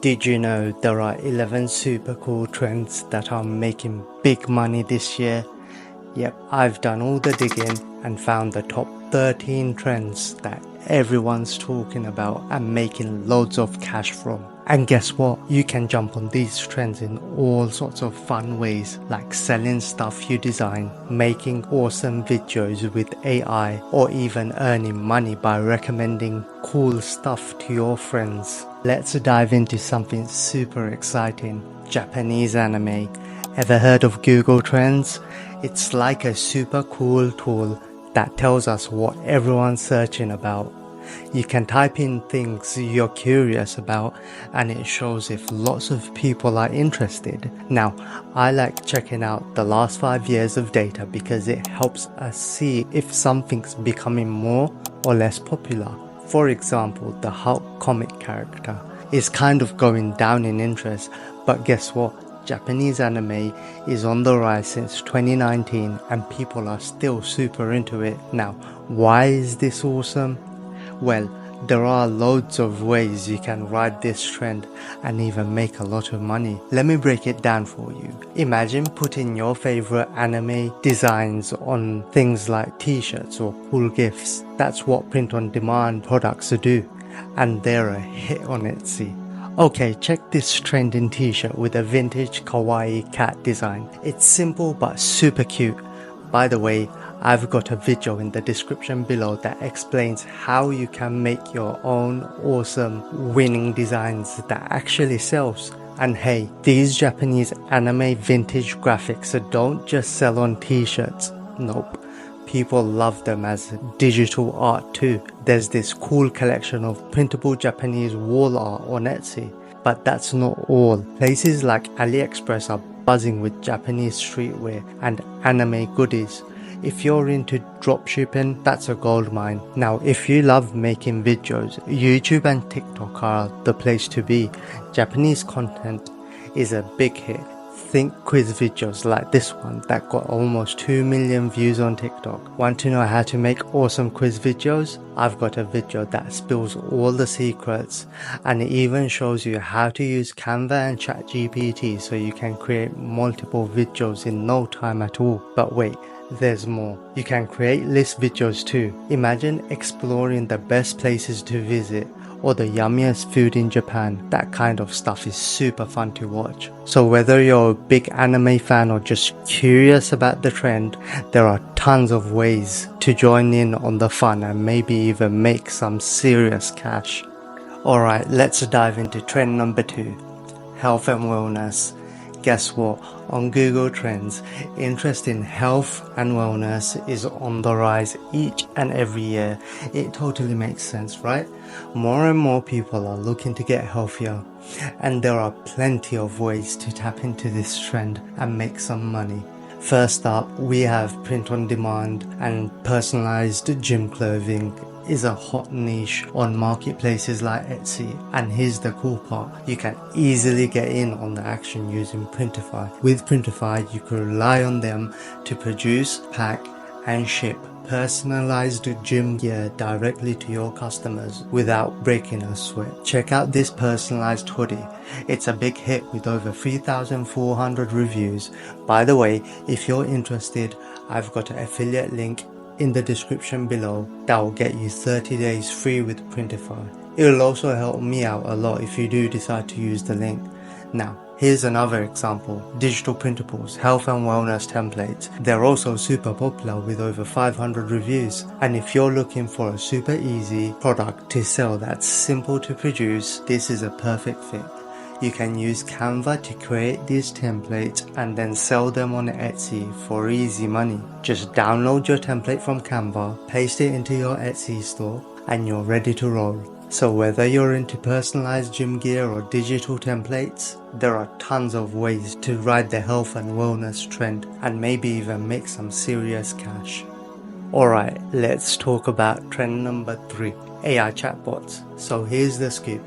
Did you know there are 11 super cool trends that are making big money this year? Yep, I've done all the digging and found the top 13 trends that everyone's talking about and making loads of cash from. And guess what? You can jump on these trends in all sorts of fun ways, like selling stuff you design, making awesome videos with AI, or even earning money by recommending cool stuff to your friends. Let's dive into something super exciting: Japanese anime. Ever heard of Google Trends? It's like a super cool tool that tells us what everyone's searching about. You can type in things you're curious about and it shows if lots of people are interested. Now, I like checking out the last 5 years of data because it helps us see if something's becoming more or less popular. For example, the Hulk comic character is kind of going down in interest, but guess what? Japanese anime is on the rise since 2019 and people are still super into it. Now, why is this awesome? Well, there are loads of ways you can ride this trend and even make a lot of money. Let me break it down for you. Imagine putting your favorite anime designs on things like t-shirts or cool gifts. That's what print-on-demand products do, and they're a hit on Etsy. Okay, check this trending t-shirt with a vintage kawaii cat design. It's simple but super cute. By the way, I've got a video in the description below that explains how you can make your own awesome winning designs that actually sells. And hey, these Japanese anime vintage graphics don't just sell on t-shirts. Nope. People love them as digital art too. There's this cool collection of printable Japanese wall art on Etsy. But that's not all. Places like AliExpress are buzzing with Japanese streetwear and anime goodies. If you're into dropshipping, that's a goldmine. Now, if you love making videos, YouTube and TikTok are the place to be. Japanese content is a big hit. Think quiz videos like this one that got almost 2 million views on TikTok. Want to know how to make awesome quiz videos? I've got a video that spills all the secrets and it even shows you how to use Canva and ChatGPT so you can create multiple videos in no time at all. But wait, there's more. You can create list videos too. Imagine exploring the best places to visit or the yummiest food in Japan. That kind of stuff is super fun to watch. So whether you're a big anime fan or just curious about the trend, there are tons of ways to join in on the fun and maybe even make some serious cash. Alright, let's dive into trend number 2, health and wellness. Guess what? On Google Trends, interest in health and wellness is on the rise each and every year. It totally makes sense, right? More and more people are looking to get healthier, and there are plenty of ways to tap into this trend and make some money. First up, we have print on demand, and personalized gym clothing is a hot niche on marketplaces like Etsy. And here's the cool part: you can easily get in on the action using Printify. With Printify, you can rely on them to produce, pack and ship personalized gym gear directly to your customers without breaking a sweat. Check out this personalized hoodie. It's a big hit with over 3,400 reviews. By the way, if you're interested, I've got an affiliate link in the description below that will get you 30 days free with Printify. It will also help me out a lot if you do decide to use the link. Now, here's another example: digital printables, health and wellness templates. They're also super popular with over 500 reviews. And if you're looking for a super easy product to sell that's simple to produce, this is a perfect fit. You can use Canva to create these templates and then sell them on Etsy for easy money. Just download your template from Canva, paste it into your Etsy store, and you're ready to roll. So whether you're into personalized gym gear or digital templates, there are tons of ways to ride the health and wellness trend and maybe even make some serious cash. Alright, let's talk about trend number 3, AI chatbots. So here's the scoop.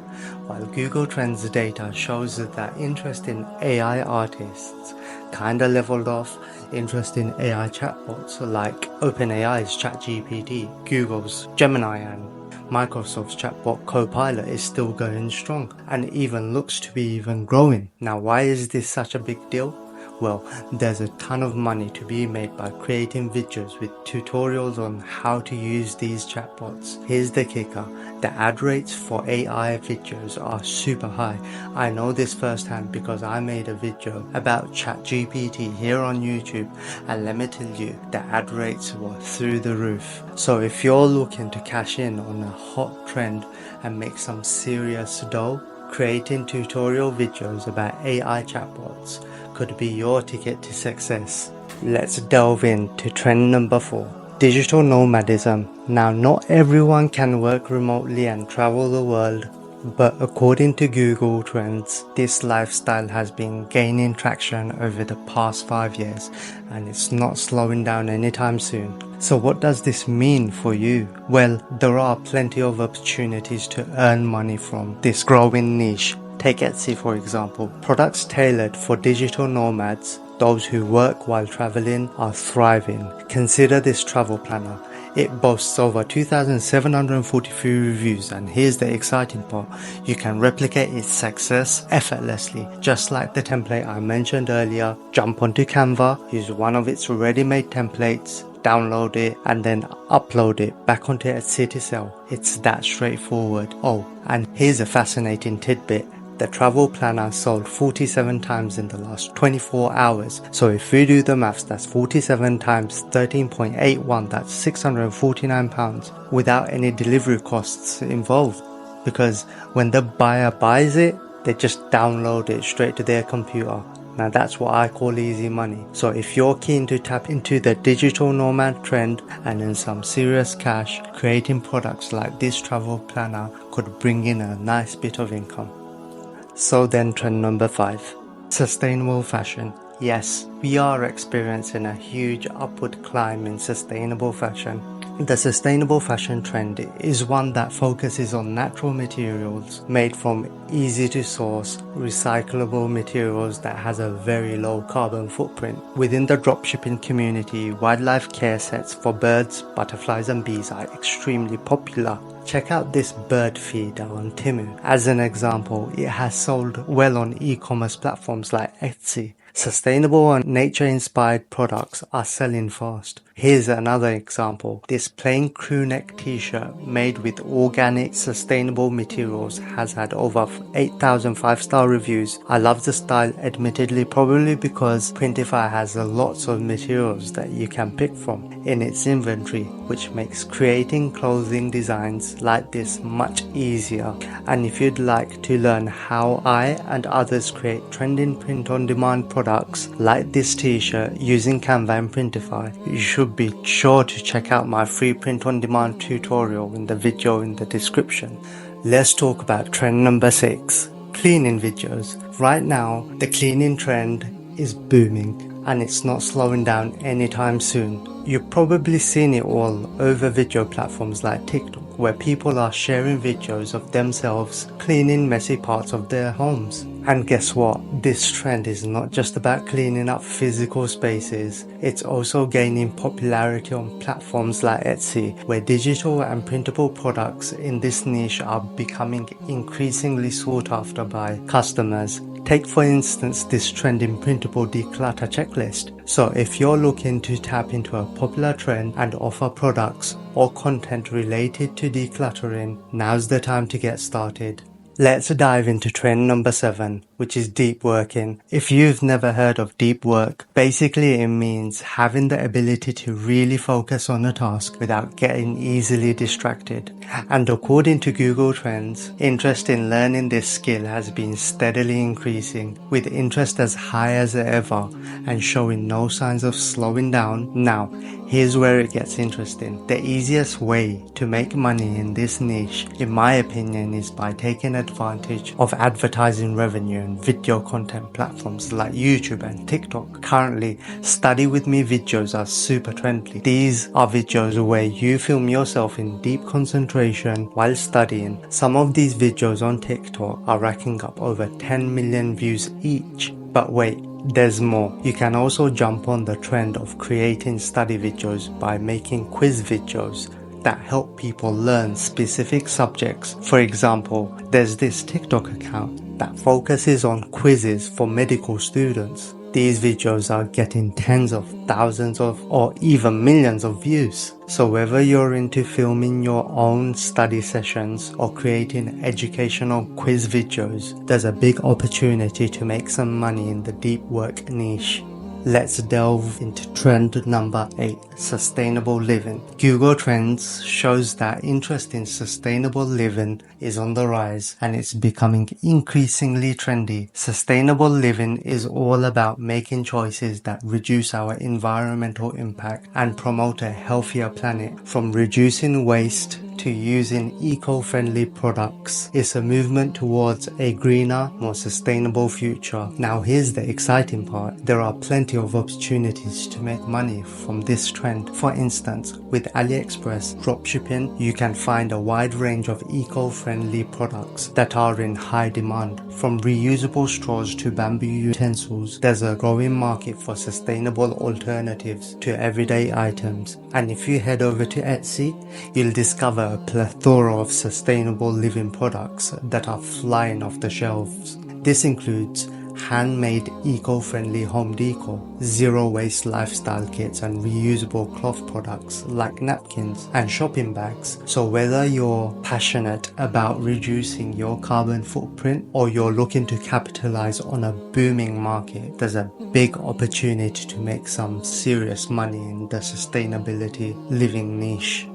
While Google Trends data shows that interest in AI artists kinda leveled off, interest in AI chatbots like OpenAI's ChatGPT, Google's Gemini and Microsoft's chatbot Copilot is still going strong and even looks to be even growing. Now, why is this such a big deal? Well, there's a ton of money to be made by creating videos with tutorials on how to use these chatbots. Here's the kicker. The ad rates for AI videos are super high. I know this firsthand because I made a video about ChatGPT here on YouTube, and let me tell you, the ad rates were through the roof. So if you're looking to cash in on a hot trend and make some serious dough, creating tutorial videos about AI chatbots could be your ticket to success. Let's delve into trend number 4. Digital nomadism. Now, not everyone can work remotely and travel the world, but according to Google Trends, this lifestyle has been gaining traction over the past 5 years, and it's not slowing down anytime soon. So what does this mean for you? Well, there are plenty of opportunities to earn money from this growing niche. Take Etsy for example. Products tailored for digital nomads, those who work while traveling, are thriving. Consider this travel planner. It boasts over 2,743 reviews, and here's the exciting part. You can replicate its success effortlessly. Just like the template I mentioned earlier, jump onto Canva, use one of its ready-made templates, download it, and then upload it back onto Etsy to sell. It's that straightforward. Oh, and here's a fascinating tidbit. The travel planner sold 47 times in the last 24 hours. So if we do the maths, that's 47 times 13.81, that's £649 without any delivery costs involved. Because when the buyer buys it, they just download it straight to their computer. Now that's what I call easy money. So if you're keen to tap into the digital nomad trend and earn some serious cash, creating products like this travel planner could bring in a nice bit of income. So then trend number 5. Sustainable fashion. Yes, we are experiencing a huge upward climb in sustainable fashion. The sustainable fashion trend is one that focuses on natural materials made from easy to source, recyclable materials that has a very low carbon footprint. Within the dropshipping community, wildlife care sets for birds, butterflies and bees are extremely popular. Check out this bird feeder on Temu. As an example, it has sold well on e-commerce platforms like Etsy. Sustainable and nature-inspired products are selling fast. Here's another example. This plain crewneck t-shirt made with organic, sustainable materials has had over 8,000 5-star reviews. I love the style, admittedly, probably because Printify has lots of materials that you can pick from in its inventory, which makes creating clothing designs like this much easier. And if you'd like to learn how I and others create trending print-on-demand products like this t-shirt using Canva and Printify, you should be sure to check out my free print-on-demand tutorial in the video in the description. Let's talk about trend number 6. Cleaning videos. Right now, the cleaning trend is booming and it's not slowing down anytime soon. You've probably seen it all over video platforms like TikTok, where people are sharing videos of themselves cleaning messy parts of their homes. And guess what? This trend is not just about cleaning up physical spaces, it's also gaining popularity on platforms like Etsy, where digital and printable products in this niche are becoming increasingly sought after by customers. Take for instance this trending printable declutter checklist. So if you're looking to tap into a popular trend and offer products or content related to decluttering, now's the time to get started. Let's dive into trend number 7, which is deep working. If you've never heard of deep work, basically it means having the ability to really focus on a task without getting easily distracted. And according to Google Trends, interest in learning this skill has been steadily increasing, with interest as high as ever and showing no signs of slowing down. Now, here's where it gets interesting. The easiest way to make money in this niche, in my opinion, is by taking advantage of advertising revenue and video content platforms like YouTube and TikTok. Currently, study with me videos are super trendy. These are videos where you film yourself in deep concentration while studying. Some of these videos on TikTok are racking up over 10 million views each. But wait, there's more. You can also jump on the trend of creating study videos by making quiz videos. that help people learn specific subjects. For example, there's this TikTok account that focuses on quizzes for medical students. These videos are getting tens of thousands of or even millions of views. So whether you're into filming your own study sessions or creating educational quiz videos, there's a big opportunity to make some money in the deep work niche. Let's delve into trend number 8, sustainable living. Google Trends shows that interest in sustainable living is on the rise and it's becoming increasingly trendy. Sustainable living is all about making choices that reduce our environmental impact and promote a healthier planet. From reducing waste to using eco-friendly products, it's a movement towards a greener, more sustainable future. Now here's the exciting part. There are plenty of opportunities to make money from this trend. For instance, with AliExpress dropshipping, you can find a wide range of eco-friendly products that are in high demand. From reusable straws to bamboo utensils, there's a growing market for sustainable alternatives to everyday items. And if you head over to Etsy, you'll discover a plethora of sustainable living products that are flying off the shelves. This includes handmade eco-friendly home decor, zero-waste lifestyle kits and reusable cloth products like napkins and shopping bags. So whether you're passionate about reducing your carbon footprint or you're looking to capitalize on a booming market, there's a big opportunity to make some serious money in the sustainability living niche.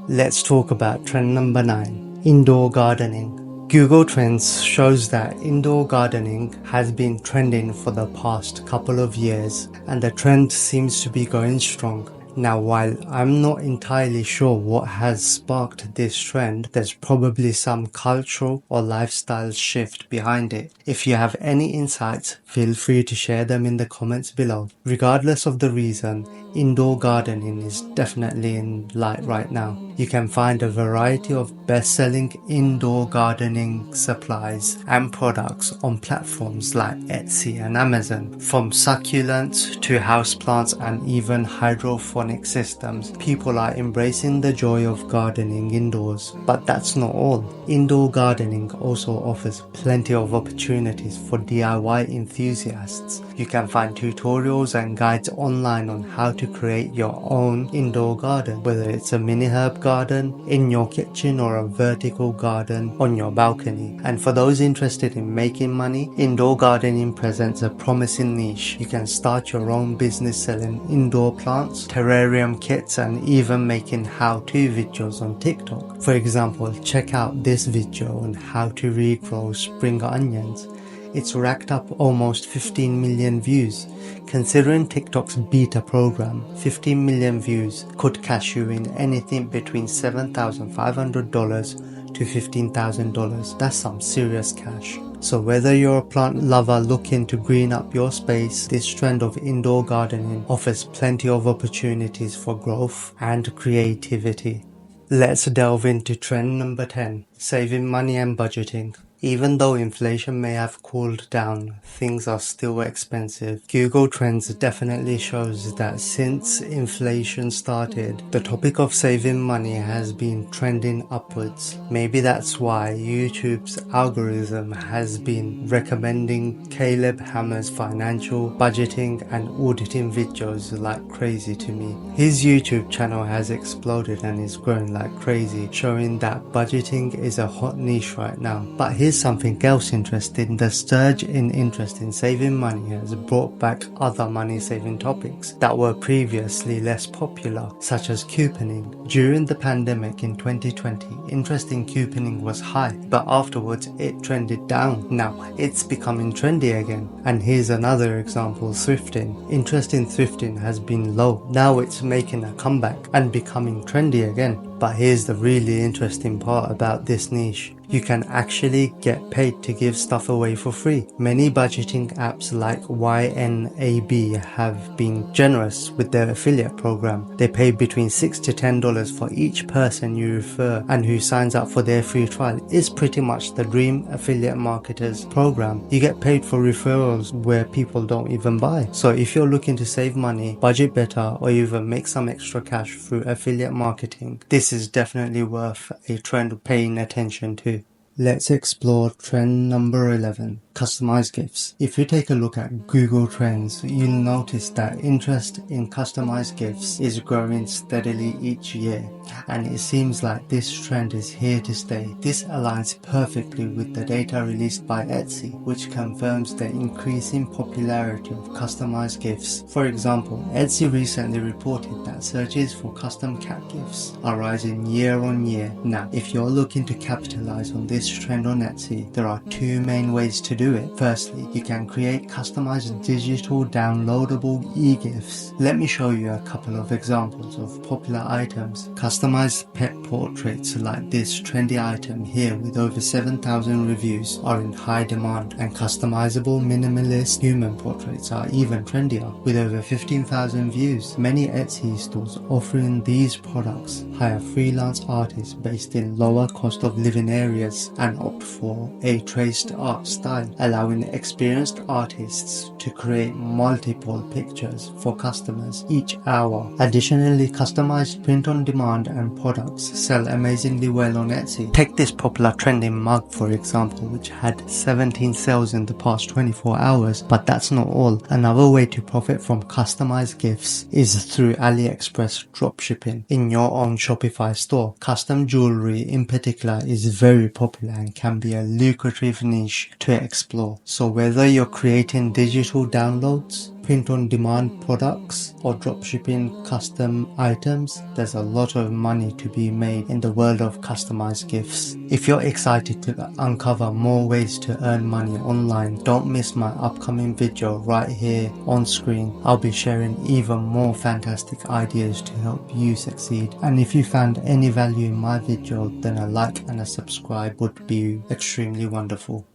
Let's talk about trend number 9, indoor gardening. Google Trends shows that indoor gardening has been trending for the past couple of years and the trend seems to be going strong. Now, while I'm not entirely sure what has sparked this trend, there's probably some cultural or lifestyle shift behind it. If you have any insights, feel free to share them in the comments below. Regardless of the reason, indoor gardening is definitely in light right now. You can find a variety of best-selling indoor gardening supplies and products on platforms like Etsy and Amazon. From succulents to houseplants and even hydroponic systems, people are embracing the joy of gardening indoors. But that's not all. Indoor gardening also offers plenty of opportunities for DIY enthusiasts. You can find tutorials and guides online on how to create your own indoor garden, whether it's a mini herb garden in your kitchen or a vertical garden on your balcony. And for those interested in making money, indoor gardening presents a promising niche. You can start your own business selling indoor plants, terrarium kits, and even making how-to videos on TikTok. For example, check out this video on how to regrow spring onions. It's racked up almost 15 million views. Considering TikTok's beta program, 15 million views could cash you in anything between $7,500 to $15,000. That's some serious cash. So whether you're a plant lover looking to green up your space, this trend of indoor gardening offers plenty of opportunities for growth and creativity. Let's delve into trend number 10, saving money and budgeting. Even though inflation may have cooled down, things are still expensive. Google Trends definitely shows that since inflation started, the topic of saving money has been trending upwards. Maybe that's why YouTube's algorithm has been recommending Caleb Hammer's financial, budgeting and auditing videos like crazy to me. His YouTube channel has exploded and is growing like crazy, showing that budgeting is a hot niche right now. But here's something else interesting. The surge in interest in saving money has brought back other money saving topics that were previously less popular, such as couponing. During the pandemic in 2020, interest in couponing was high, but afterwards it trended down. Now it's becoming trendy again. And here's another example, thrifting. Interest in thrifting has been low. Now it's making a comeback and becoming trendy again. But here's the really interesting part about this niche. you can actually get paid to give stuff away for free. Many budgeting apps like YNAB have been generous with their affiliate program. They pay between $6 to $10 for each person you refer and who signs up for their free trial. It's pretty much the dream affiliate marketers program. You get paid for referrals where people don't even buy. So if you're looking to save money, budget better, or even make some extra cash through affiliate marketing, this is definitely worth a trend paying attention to. Let's explore trend number 11, customized gifts. If you take a look at Google Trends, you'll notice that interest in customized gifts is growing steadily each year, and it seems like this trend is here to stay. This aligns perfectly with the data released by Etsy, which confirms the increasing popularity of customized gifts. For example, Etsy recently reported that searches for custom cat gifts are rising year on year. Now, if you're looking to capitalize on this trend on Etsy, there are two main ways to do it. Firstly, you can create customized digital downloadable e-gifts. Let me show you a couple of examples of popular items. Customized pet portraits like this trendy item here with over 7,000 reviews are in high demand, and customizable minimalist human portraits are even trendier with over 15,000 views. Many Etsy stores offering these products hire freelance artists based in lower cost of living areas and opt for a traced art style, allowing experienced artists to create multiple pictures for customers each hour. Additionally, customized print-on-demand and products sell amazingly well on Etsy. Take this popular trending mug for example, which had 17 sales in the past 24 hours, but that's not all. Another way to profit from customized gifts is through AliExpress dropshipping in your own Shopify store. Custom jewelry in particular is very popular and can be a lucrative niche to explore. So whether you're creating digital downloads, print-on-demand products, or dropshipping custom items, there's a lot of money to be made in the world of customized gifts. If you're excited to uncover more ways to earn money online, don't miss my upcoming video right here on screen. I'll be sharing even more fantastic ideas to help you succeed. And if you found any value in my video, then a like and a subscribe would be extremely wonderful.